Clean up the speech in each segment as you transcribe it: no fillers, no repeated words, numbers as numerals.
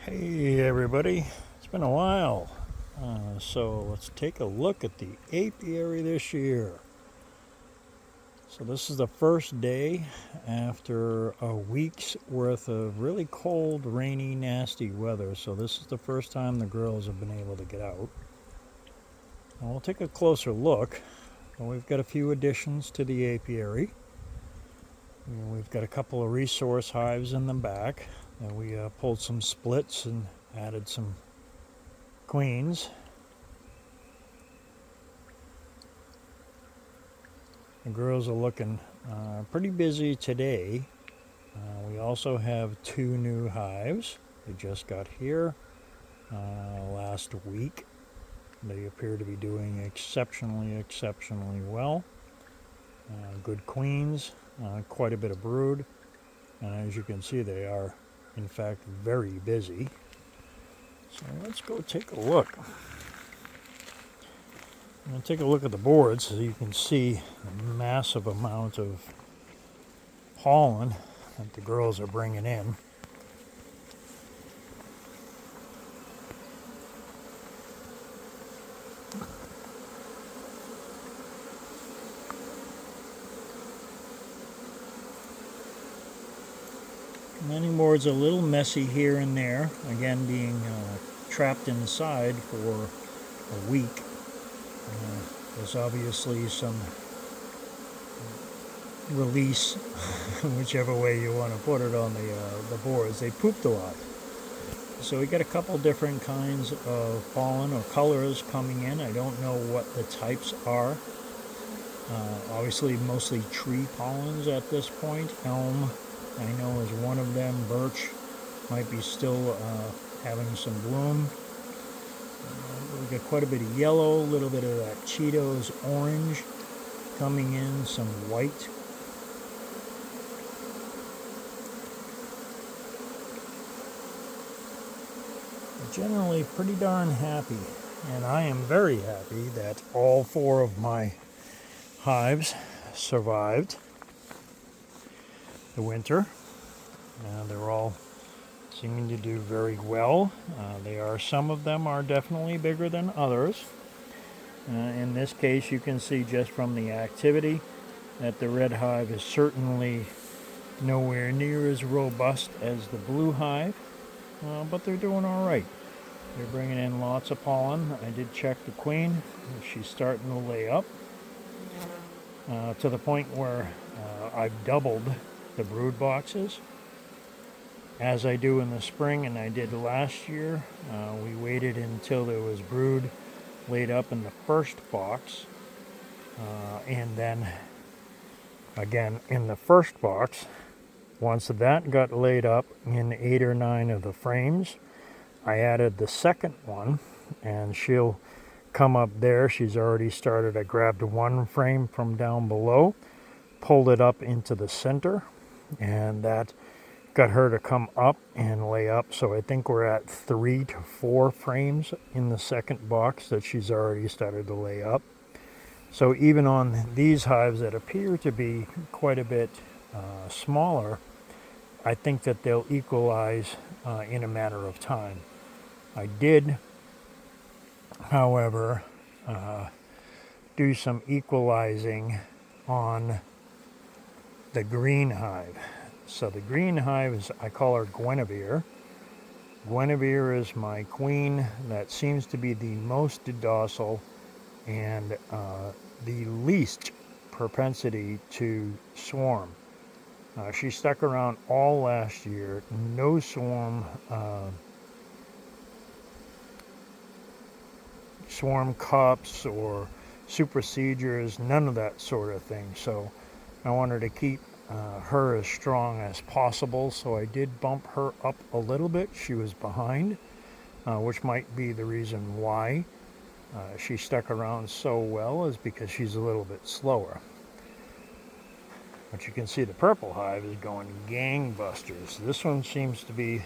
Hey everybody, it's been a while. So let's take a look at the apiary this year. So this is the first day after a week's worth of really cold, rainy, nasty weather. So this is the first time the girls have been able to get out. And we'll take a closer look. We've got a few additions to the apiary. We've got a couple of resource hives in the back. And we pulled some splits and added some queens. The girls are looking pretty busy today. We also have two new hives. They just got here last week. They appear to be doing exceptionally well. Good queens, quite a bit of brood. And as you can see, they are, in fact, very busy. So let's go take a look. I'm going to take a look at the boards so you can see the massive amount of pollen that the girls are bringing in. Many boards are a little messy here and there, again being trapped inside for a week. There's obviously some release, whichever way you want to put it, on the boards. They pooped a lot. So we got a couple different kinds of pollen or colors coming in. I don't know what the types are. Obviously mostly tree pollens at this point. Elm, I know, is one of them. Birch might be still having some bloom. We've got quite a bit of yellow, a little bit of that Cheetos orange coming in, some white. Generally pretty darn happy, and I am very happy that all four of my hives survived the winter. They're all seeming to do very well. Some of them are definitely bigger than others. In this case, you can see just from the activity that the red hive is certainly nowhere near as robust as the blue hive, but they're doing all right. They're bringing in lots of pollen. I did check the queen. She's starting to lay up to the point where I've doubled the brood boxes, as I do in the spring and I did last year. We waited until there was brood laid up in the first box, and then again in the first box. Once that got laid up in 8 or 9 of the frames, I added the second one, and she'll come up there. She's already started. I grabbed one frame from down below, pulled it up into the center, and that got her to come up and lay up. So I think we're at 3 to 4 frames in the second box that she's already started to lay up. So even on these hives that appear to be quite a bit smaller, I think that they'll equalize in a matter of time. I did, however, do some equalizing on the green hive. So the green hive is, I call her Guinevere. Guinevere is my queen that seems to be the most docile and the least propensity to swarm. She stuck around all last year. No swarm cups or supersedures, none of that sort of thing. So I wanted to keep her as strong as possible, so I did bump her up a little bit. She was behind, which might be the reason why she stuck around so well, is because she's a little bit slower. But you can see the purple hive is going gangbusters. This one seems to be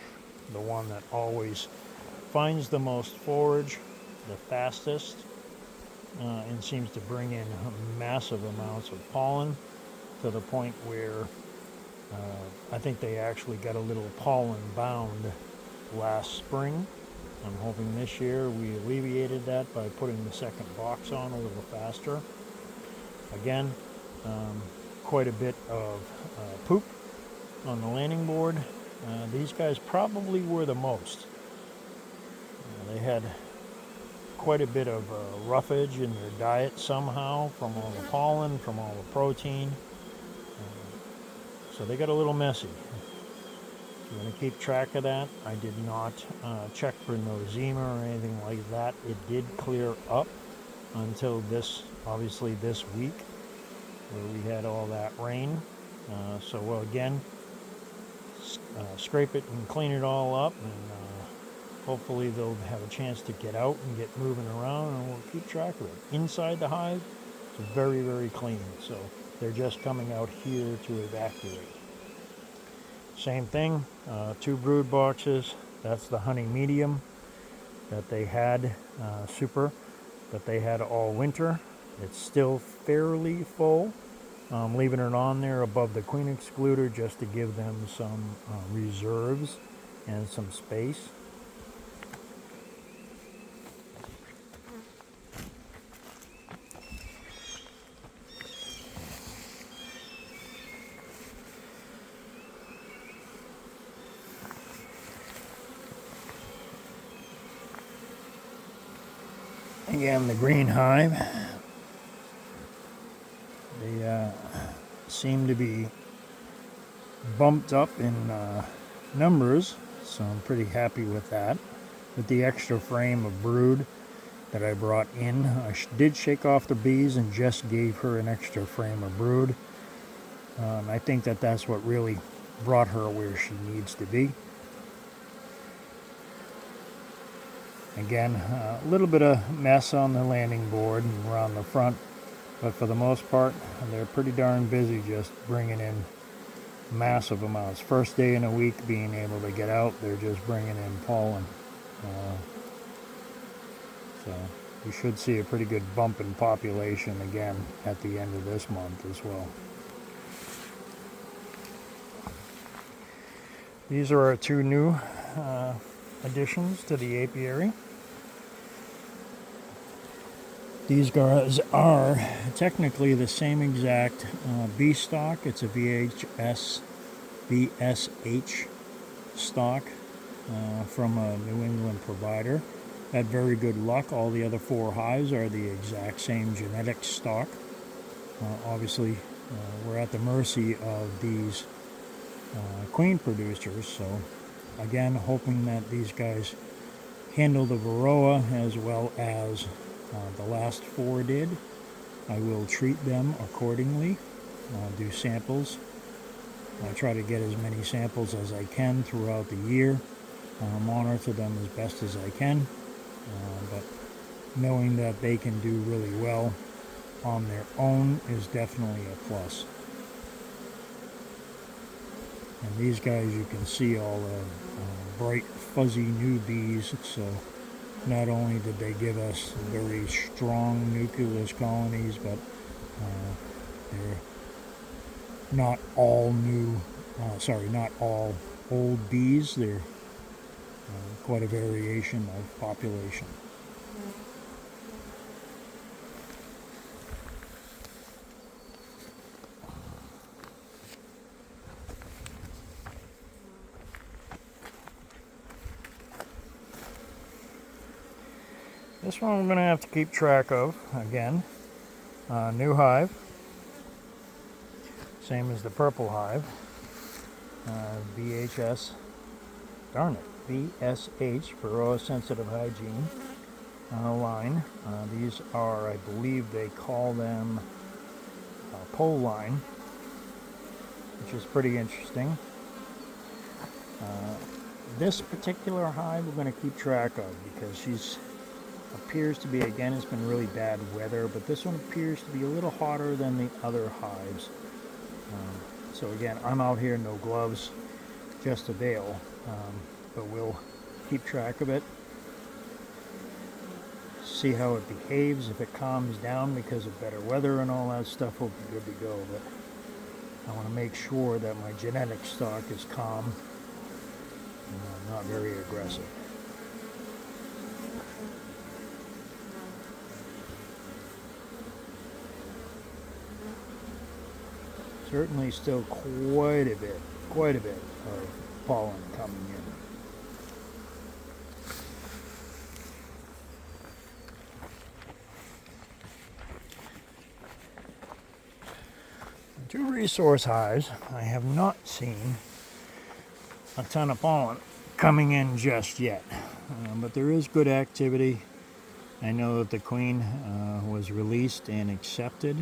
the one that always finds the most forage, the fastest, and seems to bring in massive amounts of pollen, to the point where I think they actually got a little pollen bound last spring. I'm hoping this year we alleviated that by putting the second box on a little faster. Again, quite a bit of poop on the landing board. These guys probably were the most. They had quite a bit of roughage in their diet somehow from all the pollen, from all the protein. So they got a little messy. I'm going to keep track of that. I did not check for nosema or anything like that. It did clear up until obviously this week, where we had all that rain. So well, again, scrape it and clean it all up, and hopefully they'll have a chance to get out and get moving around, and we'll keep track of it. Inside the hive, it's very, very clean, so they're just coming out here to evacuate. Same thing, 2 brood boxes. That's the honey medium that they had, super, that they had all winter. It's still fairly full. Leaving it on there above the queen excluder just to give them some reserves and some space. Again, the green hive, they seem to be bumped up in numbers, so I'm pretty happy with that. With the extra frame of brood that I brought in, I did shake off the bees and just gave her an extra frame of brood. I think that that's what really brought her where she needs to be. Again, a little bit of mess on the landing board and around the front, but for the most part, they're pretty darn busy just bringing in massive amounts. First day in a week being able to get out, they're just bringing in pollen. So we should see a pretty good bump in population again at the end of this month as well. These are our 2 new additions to the apiary. These guys are technically the same exact bee stock. It's a VHS VSH stock from a New England provider. Had very good luck. All the other 4 hives are the exact same genetic stock. Obviously, we're at the mercy of these queen producers, so again, hoping that these guys handle the varroa as well as the last 4 did. I will treat them accordingly, do samples. I try to get as many samples as I can throughout the year, monitor them as best as I can, but knowing that they can do really well on their own is definitely a plus. And these guys, you can see all the bright fuzzy new bees, so not only did they give us very strong nucleus colonies, but they're not all not all old bees. They're quite a variation of population. This one I'm going to have to keep track of again. New hive, same as the purple hive. VHS, darn it, VSH, Varroa Sensitive Hygiene line. These are, I believe they call them pole line, which is pretty interesting. This particular hive we're going to keep track of because she's appears to be, again, it's been really bad weather, but this one appears to be a little hotter than the other hives. So again, I'm out here, no gloves, just a veil, but we'll keep track of it, see how it behaves. If it calms down because of better weather and all that stuff, we'll be good to go. But I want to make sure that my genetic stock is calm not very aggressive. Certainly still quite a bit of pollen coming in. The 2 resource hives, I have not seen a ton of pollen coming in just yet, but there is good activity. I know that the queen was released and accepted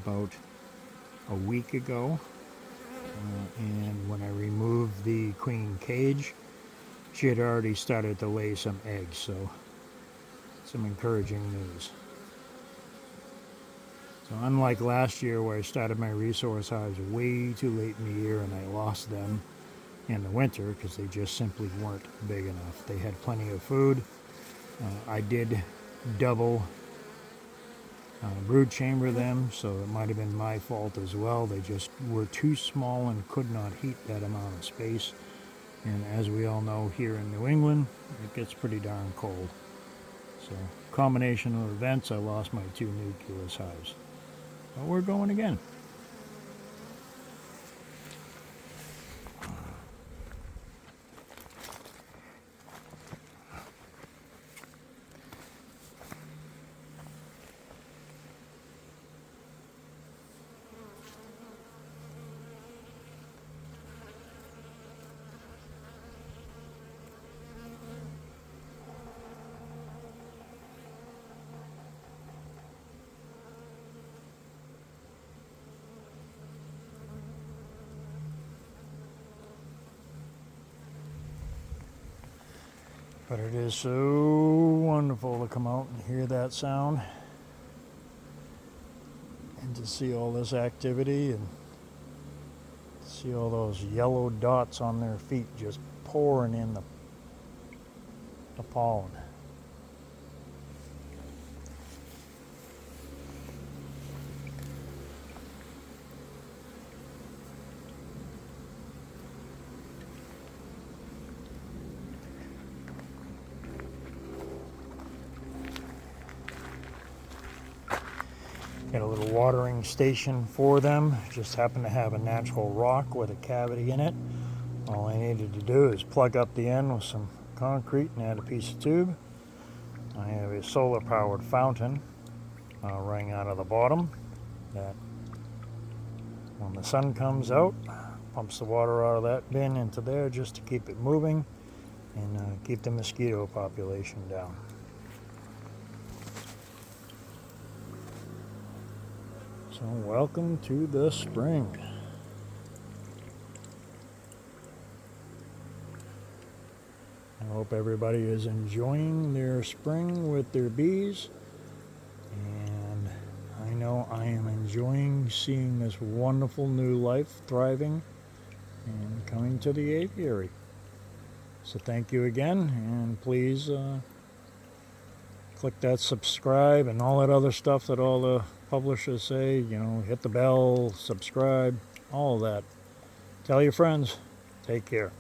about a week ago, and when I removed the queen cage, she had already started to lay some eggs, so some encouraging news. So unlike last year where I started my resource hives way too late in the year and I lost them in the winter because they just simply weren't big enough. They had plenty of food. I did double brood chamber them, so it might have been my fault as well. They just were too small and could not heat that amount of space. And as we all know, here in New England, it gets pretty darn cold. So, combination of events, I lost my 2 nucleus hives. But we're going again. But it is so wonderful to come out and hear that sound and to see all this activity and see all those yellow dots on their feet just pouring in the pollen. Got a little watering station for them. Just happen to have a natural rock with a cavity in it. All I needed to do is plug up the end with some concrete and add a piece of tube. I have a solar powered fountain running out of the bottom that when the sun comes out pumps the water out of that bin into there just to keep it moving and keep the mosquito population down. So welcome to the spring. I hope everybody is enjoying their spring with their bees, and I know I am enjoying seeing this wonderful new life thriving and coming to the apiary. So thank you again, and please click that subscribe and all that other stuff that all the publishers say, hit the bell, subscribe, all of that. Tell your friends. Take care.